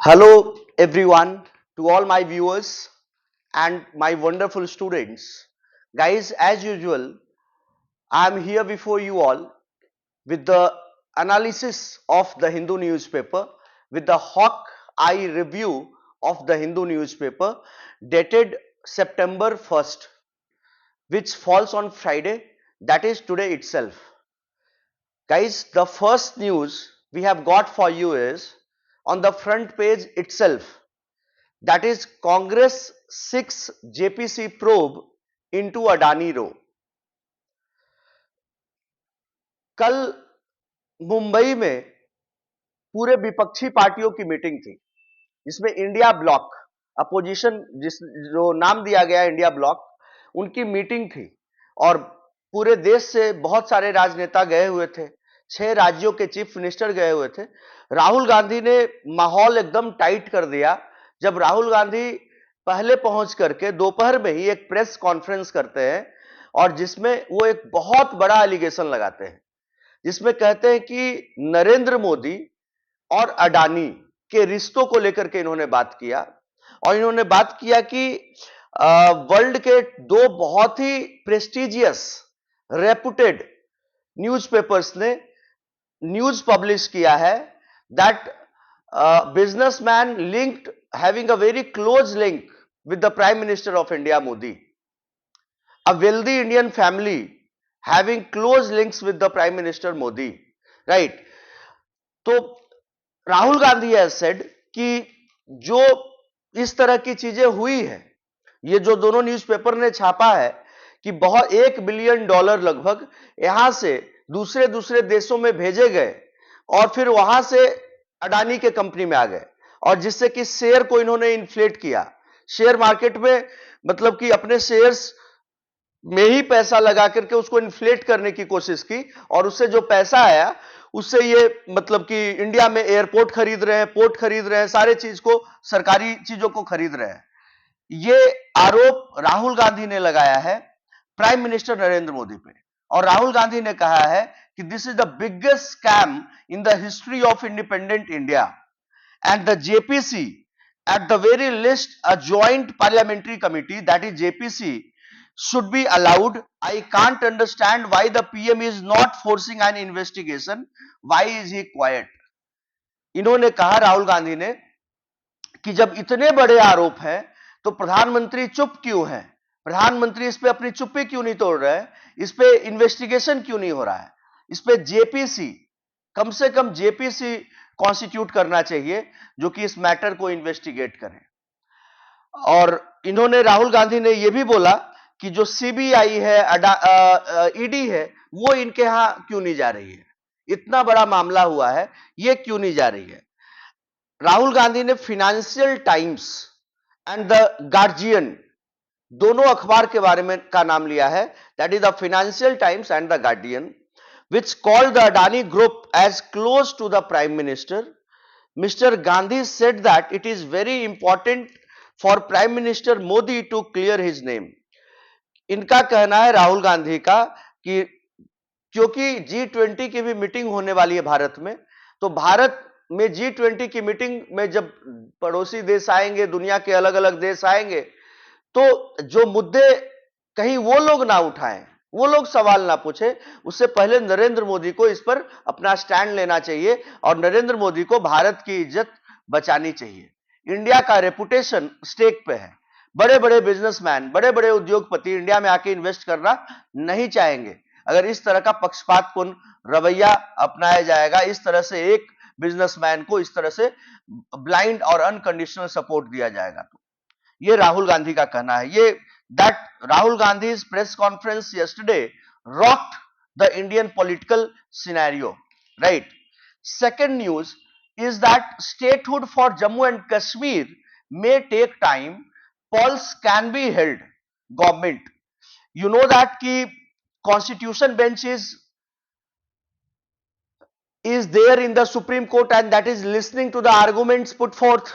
Hello, everyone, to all my viewers and my wonderful students. Guys, as usual, I am here before you all with the analysis of the Hindu newspaper, with the hawk eye review of the Hindu newspaper dated September 1st, which falls on Friday, that is today itself. Guys, the first news we have got for you is on the front page itself. That is Congress 6 JPC probe into Adani Row. कल मुंबई में पूरे विपक्षी पार्टियों की meeting थी जिसमें India block opposition जिस जो नाम दिया गया इंडिया ब्लॉक उनकी मीटिंग थी और पूरे देश से बहुत सारे राजनेता गए हुए थे। 6 राज्यों के चीफ मिनिस्टर गए हुए थे। राहुल गांधी ने माहौल एकदम टाइट कर दिया जब राहुल गांधी पहले पहुंच करके दोपहर में ही एक प्रेस कॉन्फ्रेंस करते हैं और जिसमें वो एक बहुत बड़ा एलिगेशन लगाते हैं, जिसमें कहते हैं कि नरेंद्र मोदी और अडानी के रिश्तों को लेकर के इन्होंने बात किया और इन्होंने बात किया कि वर्ल्ड के दो बहुत ही प्रेस्टिजियस रेपुटेड न्यूज़पेपर्स ने न्यूज पब्लिश किया है that businessman linked having a very close link with the Prime Minister of India Modi, a wealthy Indian family having close links with the Prime Minister Modi, right? तो Rahul Gandhi has said कि जो इस तरह की चीजें हुई है, ये जो दोनों न्यूज़पेपर ने छापा है कि बहुत $1 बिलियन लगभग यहां से दूसरे दूसरे देशों में भेजे गए और फिर वहां से अडानी के कंपनी में आ गए और जिससे कि शेयर को इन्होंने इन्फ्लेट किया, शेयर मार्केट में मतलब कि अपने शेयर्स में ही पैसा लगा करके उसको इन्फ्लेट करने की कोशिश की और उससे जो पैसा आया उससे ये मतलब कि इंडिया में एयरपोर्ट खरीद रहे हैं, पोर्ट खरीद रहे हैं, सारे चीज को सरकारी चीजों को खरीद रहे हैं। ये आरोप राहुल गांधी ने लगाया है प्राइम मिनिस्टर नरेंद्र मोदी पे और राहुल गांधी ने कहा है कि this is the biggest scam in the history of independent India and the JPC at the very least a joint parliamentary committee, that is JPC, should be allowed. I can't understand why the PM is not forcing an investigation. Why is he quiet? इन्होंने कहा राहुल गांधी ने कि जब इतने बड़े आरोप हैं तो प्रधानमंत्री चुप क्यों है, प्रधानमंत्री इस पे अपनी चुप्पी क्यों नहीं तोड़ रहे हैं, इस पे इन्वेस्टिगेशन क्यों नहीं हो रहा है, इस पे जेपीसी, कम से कम जेपीसी कॉन्स्टिट्यूट करना चाहिए जो कि इस मैटर को इन्वेस्टिगेट करे। और इन्होंने राहुल गांधी ने यह भी बोला कि जो सीबीआई है, ईडी है, वो इनके यहां क्यों नहीं जा रही है, इतना बड़ा मामला हुआ है ये क्यों नहीं जा रही है। राहुल गांधी ने financial times and the guardian दोनों अखबार के बारे में का नाम लिया है, that is the financial times and the guardian, which called the Adani group as close to the Prime Minister. Mr. Gandhi said that it is very important for Prime Minister Modi to clear his name. इनका कहना है राहुल गांधी का कि क्योंकि G20 की भी meeting होने वाली है भारत में, तो भारत में G20 की मीटिंग में जब पड़ोसी देश आएंगे, दुनिया के अलग अलग देश आएंगे, तो जो मुद्दे कहीं वो लोग ना उठाएं, वो लोग सवाल ना पूछे, उससे पहले नरेंद्र मोदी को इस पर अपना स्टैंड लेना चाहिए और नरेंद्र मोदी को भारत की इज्जत बचानी चाहिए। इंडिया का रेपुटेशन स्टेक पे है, बड़े बड़े बिजनेसमैन, बड़े बड़े उद्योगपति इंडिया में आके इन्वेस्ट करना नहीं चाहेंगे अगर इस तरह का पक्षपातपूर्ण रवैया अपनाया जाएगा, इस तरह से एक बिजनेसमैन को इस तरह से ब्लाइंड और अनकंडीशनल सपोर्ट दिया जाएगा। तो ये राहुल गांधी का कहना है। ये that Rahul Gandhi's press conference yesterday rocked the Indian political scenario, right? Second news is that statehood for Jammu and Kashmir may take time, polls can be held, government, you know that ki constitution bench is there in the Supreme Court and that is listening to the arguments put forth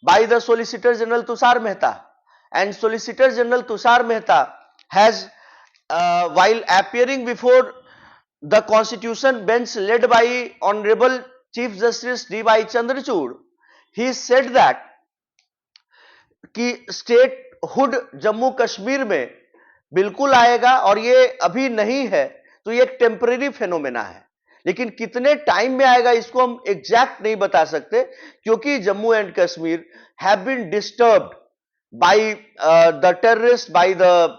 by the Solicitor General Tushar Mehta. And Solicitor General Tushar Mehta has, while appearing before the Constitution bench led by Honorable Chief Justice D.Y. Chandrachud, he said that कि statehood Jammu Kashmir में बिल्कुल आएगा और ये अभी नहीं है, तो ये एक टेम्परेरी फेनोमेना है, लेकिन कितने टाइम में आएगा इसको हम एग्जैक्ट नहीं बता सकते, क्योंकि Jammu and Kashmir have been disturbed by the terrorist, by the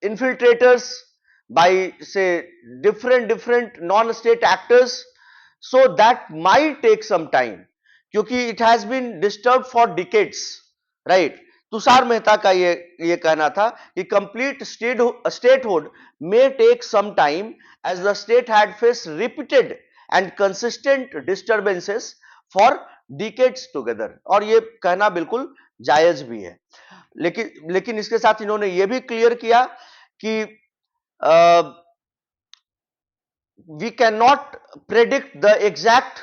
infiltrators, by say different non-state actors, so that might take some time, क्योंकि it has been disturbed for decades, right? Tushar Mehta का ये कहना था कि complete statehood may take some time as the state had faced repeated and consistent disturbances for decades together, और ये कहना बिल्कुल जायज भी है। लेकिन इसके साथ इन्होंने ये भी क्लियर किया कि we can not predict the exact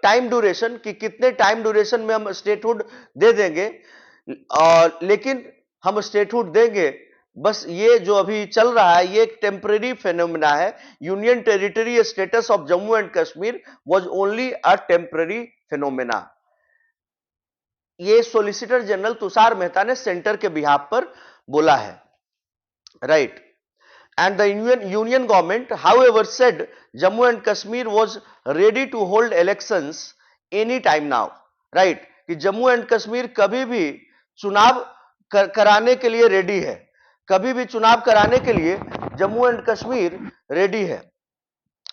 time duration, कि कितने टाइम ड्यूरेशन में हम स्टेटहुड दे देंगे, लेकिन हम स्टेटहुड देंगे, बस ये जो अभी चल रहा है ये एक टेम्परेरी फेनोमेना है। Union territory status of Jammu and Kashmir was only a temporary phenomena. ये सोलिसिटर जनरल तुषार मेहता ने सेंटर के बिहाफ पर बोला है, right? And the union government, however, said Jammu and Kashmir was ready to hold elections any time now, right? कि Jammu and Kashmir कभी भी चुनाव कराने के लिए रेडी है, कभी भी चुनाव कराने के लिए जम्मू एंड कश्मीर रेडी है,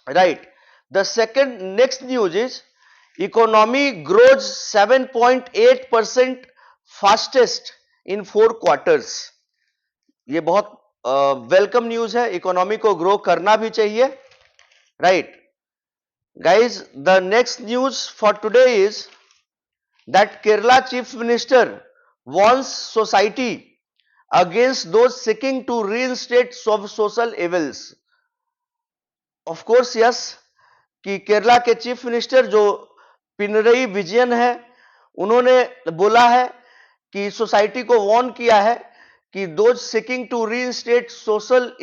right? The second next news is economy grows 7.8% fastest in 4 quarters. ये बहुत वेलकम न्यूज है, इकोनॉमी को ग्रो करना भी चाहिए, right guys? The next news for today is that Kerala chief minister warns society against those seeking to reinstate social evils. Of course yes, कि केरला के chief minister जो पिनरई विजयन है, उन्होंने बोला है कि सोसाइटी को वॉर्न किया है कि those seeking to reinstate social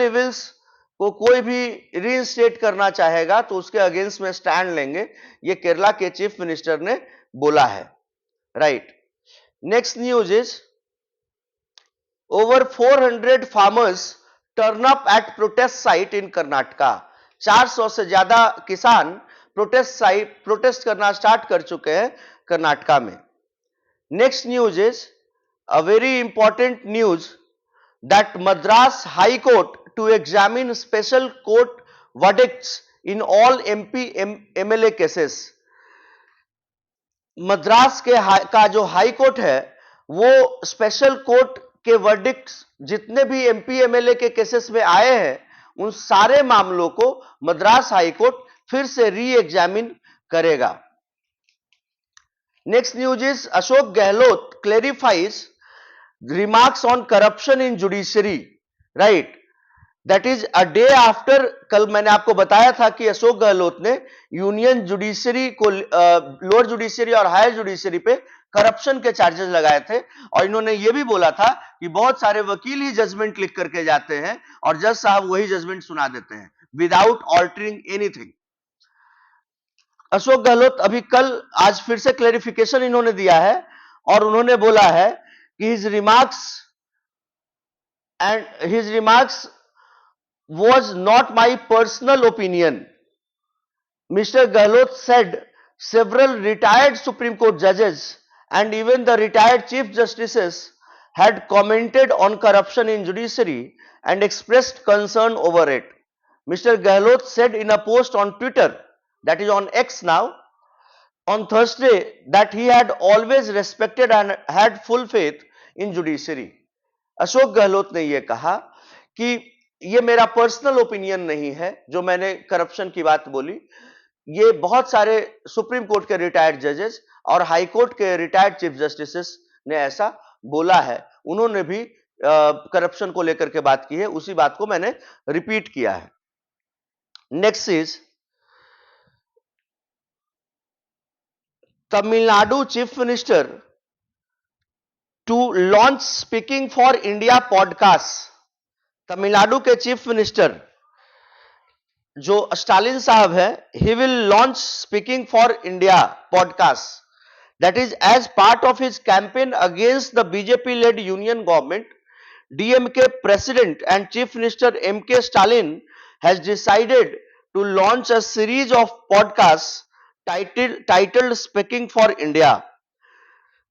evils को कोई भी रीइंस्टेट करना चाहेगा तो उसके अगेंस्ट में स्टैंड लेंगे, ये केरला के चीफ मिनिस्टर ने बोला है, right? Next news is over 400 farmers turn up at protest site in Karnataka. 400 से ज्यादा किसान प्रोटेस्ट करना स्टार्ट कर चुके हैं कर्नाटका में। Next news is a very important news that Madras High Court to examine special court verdicts in all MP MLA cases। Madras का जो हाई कोर्ट है वो स्पेशल कोर्ट के वर्डिक्ट्स जितने भी एमपी एमएलए के केसेस में आए हैं उन सारे मामलों को मद्रास हाई कोर्ट फिर से री एग्जामिन करेगा। Next news is Ashok Gehlot clarifies remarks on corruption in judiciary, right? That is a day after, कल मैंने आपको बताया था कि अशोक गहलोत ने यूनियन जुडिशरी को लोअर जुडिशरी और हायर जुडिशरी पे करप्शन के चार्जेस लगाए थे, और इन्होंने ये भी बोला था कि बहुत सारे वकील ही जजमेंट लिख करके जाते हैं और जज साहब वही जजमेंट सुना देते हैं without altering anything. Ashok Gehlot अभी कल आज फिर से क्लेरिफिकेशन इन्होंने दिया है और उन्होंने बोला है his remarks was not my personal opinion. Mr. Gehlot said several retired Supreme Court judges and even the retired Chief Justices had commented on corruption in judiciary and expressed concern over it. Mr. Gehlot said in a post on Twitter, that is on X now, on Thursday, that he had always respected and had full faith in judiciary. Ashok Gehlot ने यह कहा कि यह मेरा personal opinion नहीं है जो मैंने करप्शन की बात बोली, ये बहुत सारे सुप्रीम कोर्ट के रिटायर्ड जजेस और हाई कोर्ट के रिटायर्ड चीफ जस्टिस ने ऐसा बोला है, उन्होंने भी करप्शन को लेकर के बात की है, उसी बात को मैंने रिपीट किया है। Next is Tamil Nadu chief minister to launch speaking for India podcast. Tamil Nadu के चीफ मिनिस्टर जो स्टालिन साहब है, he will launch speaking for India podcast, that is as part of his campaign against the BJP led union government. DMK president and chief minister MK Stalin has decided to launch a series of podcasts titled Speaking for India.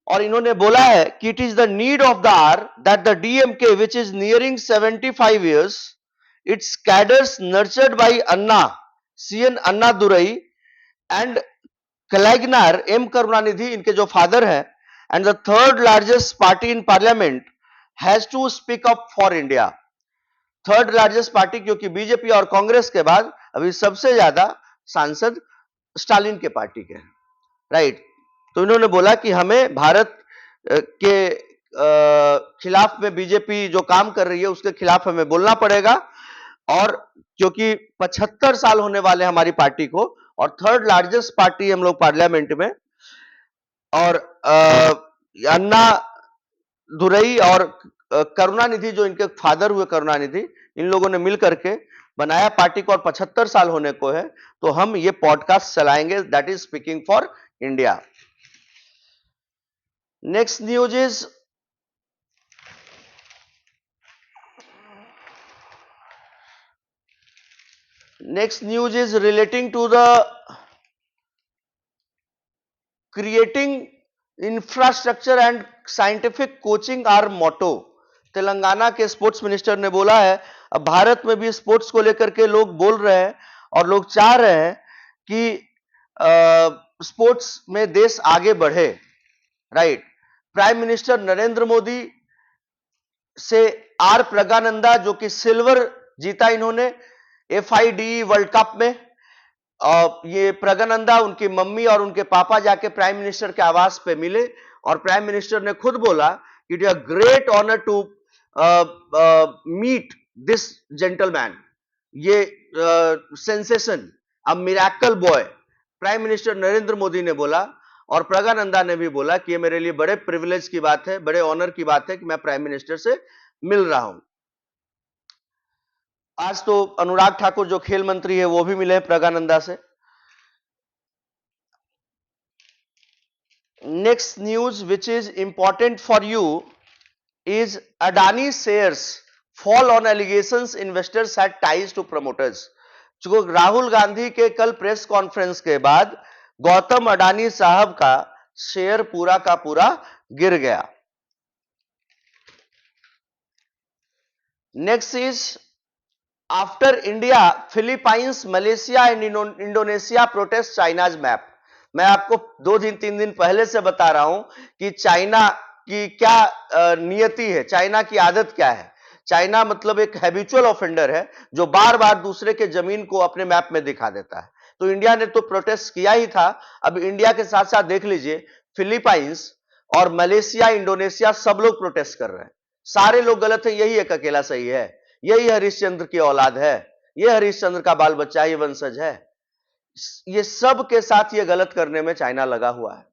और इन्होंने बोला है कि it is the need of the hour that the DMK, which is nearing 75 years, its cadres nurtured by Anna, CN Anna Durai and Kalagnar, M Karunanidhi, इनके जो father हैं, and the third largest party in parliament, has to speak up for India. Third largest party, क्योंकि BJP और कांग्रेस के बाद अभी सबसे ज्यादा सांसद स्टालिन के पार्टी के हैं, राइट। तो इन्होंने बोला कि हमें भारत के खिलाफ में बीजेपी जो काम कर रही है उसके खिलाफ हमें बोलना पड़ेगा, और क्योंकि 75 साल होने वाले हमारी पार्टी को, और थर्ड लार्जेस्ट पार्टी हम लोग पार्लियामेंट में, और अन्ना दुरई और करुणानिधि जो इनके फादर हुए करुणानिधि, इन लोगों ने मिलकर के बनाया पार्टी को, और 75 साल होने को है, तो हम ये पॉडकास्ट चलाएंगे, that is speaking for India. Next news is relating to the creating infrastructure and scientific coaching are motto. Telangana के स्पोर्ट्स मिनिस्टर ने बोला है, अब भारत में भी स्पोर्ट्स को लेकर के लोग बोल रहे हैं और लोग चाह रहे हैं कि स्पोर्ट्स में देश आगे बढ़े, right. Prime minister Narendra Modi से आर प्रज्ञानंदा, जो कि सिल्वर जीता इन्होंने FIDE वर्ल्ड कप में, ये प्रज्ञानंदा, उनकी मम्मी और उनके पापा जाके प्राइम मिनिस्टर के आवास पे मिले, और प्राइम मिनिस्टर ने खुद बोला कि it is a great honour to meet this gentleman, ये sensation, a miracle boy, prime minister Narendra Modi ने बोला, और प्रज्ञानंदा ने भी बोला कि ये मेरे लिए बड़े प्रिविलेज की बात है, बड़े ऑनर की बात है कि मैं प्राइम मिनिस्टर से मिल रहा हूं। आज तो अनुराग ठाकुर जो खेल मंत्री है वो भी मिले हैं प्रज्ञानंदा से। Next news which is important for you is Adani shares fall on allegations investors had ties to promoters। जो राहुल गांधी के कल प्रेस कॉन्फ्रेंस के बाद गौतम अडानी साहब का शेयर पूरा का पूरा गिर गया। Next is after India, Philippines, Malaysia and Indonesia protest China's map. मैं आपको 2-3 दिन पहले से बता रहा हूं कि चाइना की क्या नियति है, चाइना की आदत क्या है। चाइना मतलब एक हैबिचुअल ऑफेंडर है जो बार बार दूसरे के जमीन को अपने मैप में दिखा देता है। तो इंडिया ने तो प्रोटेस्ट किया ही था, अब इंडिया के साथ साथ देख लीजिए फिलीपाइंस और मलेशिया, इंडोनेशिया सब लोग प्रोटेस्ट कर रहे हैं। सारे लोग गलत है, यही एक अकेला सही है, यही हरिश्चंद्र की औलाद है, ये हरिश्चंद्र का बाल बच्चा, ये वंशज है। ये सब के साथ ये गलत करने में चाइना लगा हुआ है,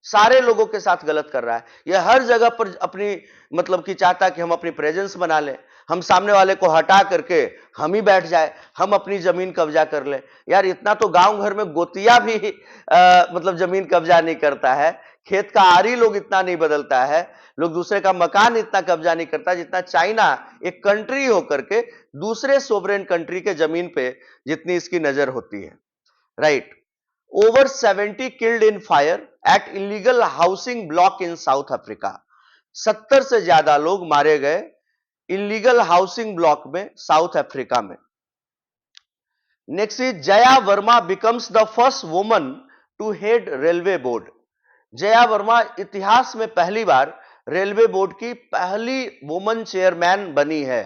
सारे लोगों के साथ गलत कर रहा है। ये हर जगह पर अपनी मतलब कि चाहता है कि हम अपनी प्रेजेंस बना लें, हम सामने वाले को हटा करके हम ही बैठ जाए, हम अपनी जमीन कब्जा कर ले। यार इतना तो गांव घर में गोतिया भी मतलब जमीन कब्जा नहीं करता है, खेत का आरी लोग इतना नहीं बदलता है, लोग दूसरे का मकान इतना कब्जा नहीं करता जितना चाइना एक कंट्री होकर के दूसरे सोवरेन कंट्री के जमीन पे जितनी इसकी नजर होती है, right. Over 70 killed in fire at illegal housing block in South Africa। 70 से ज्यादा लोग मारे गए इलीगल हाउसिंग ब्लॉक में साउथ अफ्रीका में। Next is Jaya Verma becomes the first woman to head railway board. Jaya Verma इतिहास में पहली बार रेलवे बोर्ड की पहली वुमन चेयरमैन बनी है।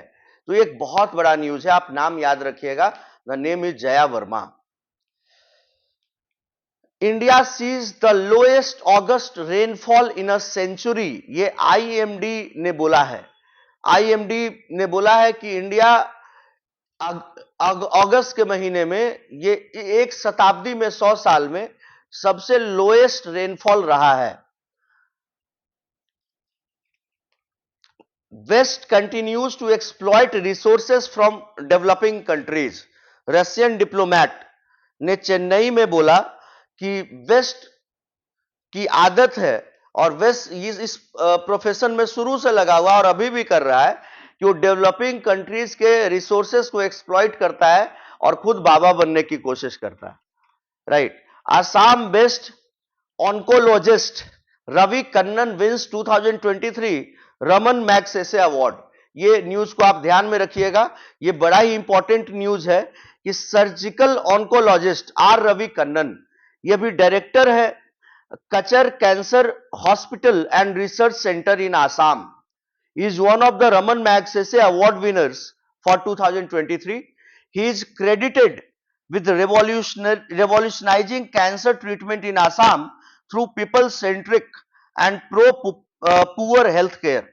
तो एक बहुत बड़ा न्यूज है, आप नाम याद रखिएगा, the name is Jaya Verma. India sees the lowest August rainfall in a century, ये IMD ने बोला है। IMD ने बोला है कि इंडिया अगस्त के महीने में ये एक शताब्दी में 100 साल में सबसे लोएस्ट रेनफॉल रहा है। West continues to exploit resources from developing countries. Russian diplomat ने चेन्नई में बोला कि वेस्ट की आदत है और वेस्ट इस प्रोफेशन में शुरू से लगा हुआ और अभी भी कर रहा है कि वो डेवलपिंग कंट्रीज के रिसोर्सेस को एक्सप्लॉइट करता है और खुद बाबा बनने की कोशिश करता है, right. Assam based oncologist Ravi Kannan wins 2023 Ramon Magsaysay award. ये न्यूज को आप ध्यान में रखिएगा, ये बड़ा ही इंपॉर्टेंट न्यूज है कि surgical oncologist R Ravi Kannan, ये भी डायरेक्टर है Cachar cancer hospital and research centre in Assam, is one of the Raman Magsaysay award winners for 2023. He is credited with revolutionizing cancer treatment in Assam through people-centric and pro-poor healthcare.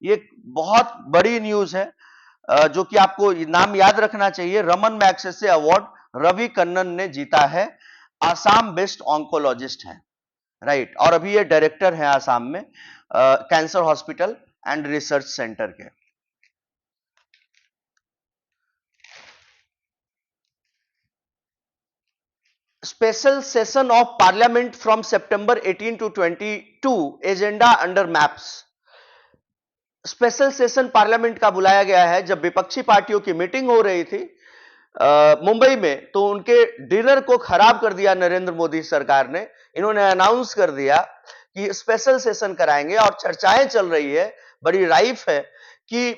ये बहुत बड़ी news है जो कि आपको नाम याद रखना चाहिए। रमन मैग्सेसे अवार्ड रवि कन्नन ने जीता है, आसाम बेस्ड ऑन्कोलॉजिस्ट है, राइट। और अभी ये डायरेक्टर है आसाम में cancer hospital and research centre के। Special session of parliament from September 18 to 22 agenda under maps. Special session parliament का बुलाया गया है जब विपक्षी पार्टियों की मीटिंग हो रही थी मुंबई में, तो उनके डिनर को खराब कर दिया नरेंद्र मोदी सरकार ने। इन्होंने अनाउंस कर दिया कि स्पेशल सेशन कराएंगे और चर्चाएं चल रही है, बड़ी राइफ है कि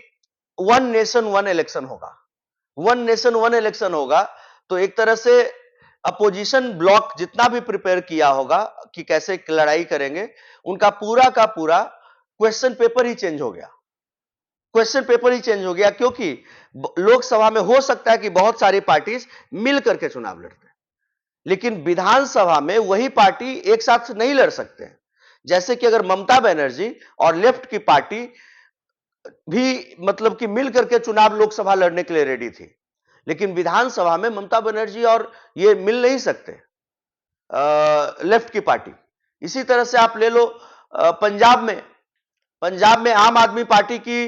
वन नेशन वन इलेक्शन होगा, वन नेशन वन इलेक्शन होगा। तो एक तरह से अपोजिशन ब्लॉक जितना भी प्रिपेयर किया होगा कि कैसे लड़ाई करेंगे, उनका पूरा का पूरा क्वेश्चन पेपर ही चेंज हो गया, क्वेश्चन पेपर ही चेंज हो गया, क्योंकि लोकसभा में हो सकता है कि बहुत सारी पार्टी मिल करके चुनाव लड़ते हैं, लेकिन विधानसभा में वही पार्टी एक साथ नहीं लड़ सकते हैं। जैसे कि अगर ममता बनर्जी और लेफ्ट की पार्टी भी मतलब कि मिल करके चुनाव लोकसभा लड़ने के लिए रेडी थी, लेकिन विधानसभा में ममता बनर्जी और ये मिल नहीं सकते लेफ्ट की पार्टी। इसी तरह से आप ले लो पंजाब में आम आदमी पार्टी की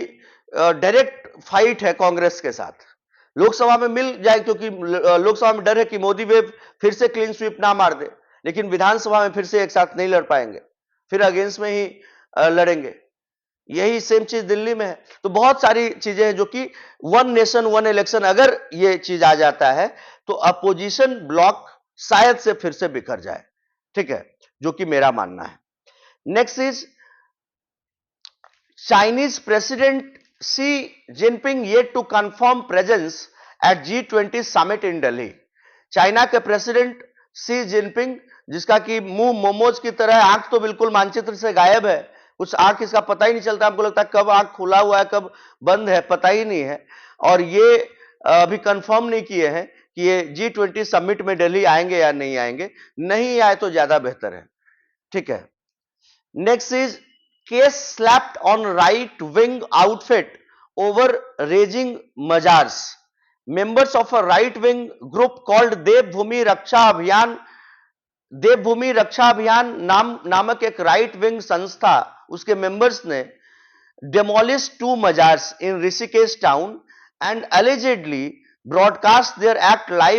डायरेक्ट फाइट है कांग्रेस के साथ, लोकसभा में मिल जाए क्योंकि लोकसभा में डर है कि मोदी वेव फिर से क्लीन स्वीप ना मार दे, लेकिन विधानसभा में फिर से एक साथ नहीं लड़ पाएंगे, फिर अगेंस्ट में ही लड़ेंगे। यही सेम चीज दिल्ली में है। तो बहुत सारी चीजें हैं जो कि वन नेशन वन इलेक्शन अगर ये चीज आ जाता है तो अपोजिशन ब्लॉक शायद से फिर से बिखर जाए, ठीक है, जो कि मेरा मानना है। Next is Chinese president Xi Jinping yet to confirm presence at G20 summit in Delhi. China के प्रेसिडेंट शी जिनपिंग, जिसका कि मुंह मोमोज की तरह, आंख तो बिल्कुल मानचित्र से गायब है, कुछ आंख इसका पता ही नहीं चलता, हमको लगता है कब आंख खुला हुआ है कब बंद है पता ही नहीं है। और ये अभी कंफर्म नहीं किए हैं कि ये G20 समिट में दिल्ली आएंगे या नहीं आएंगे, नहीं आए तो ज्यादा बेहतर है, ठीक है। Next is case slapped on right wing outfit over raising mazars. Members of a right wing group called Devbhoomi Raksha Abhiyan नामक एक राइट विंग संस्था, उसके मेंबर्स ने demolish 2 mazars in Rishikesh town and allegedly broadcast their act live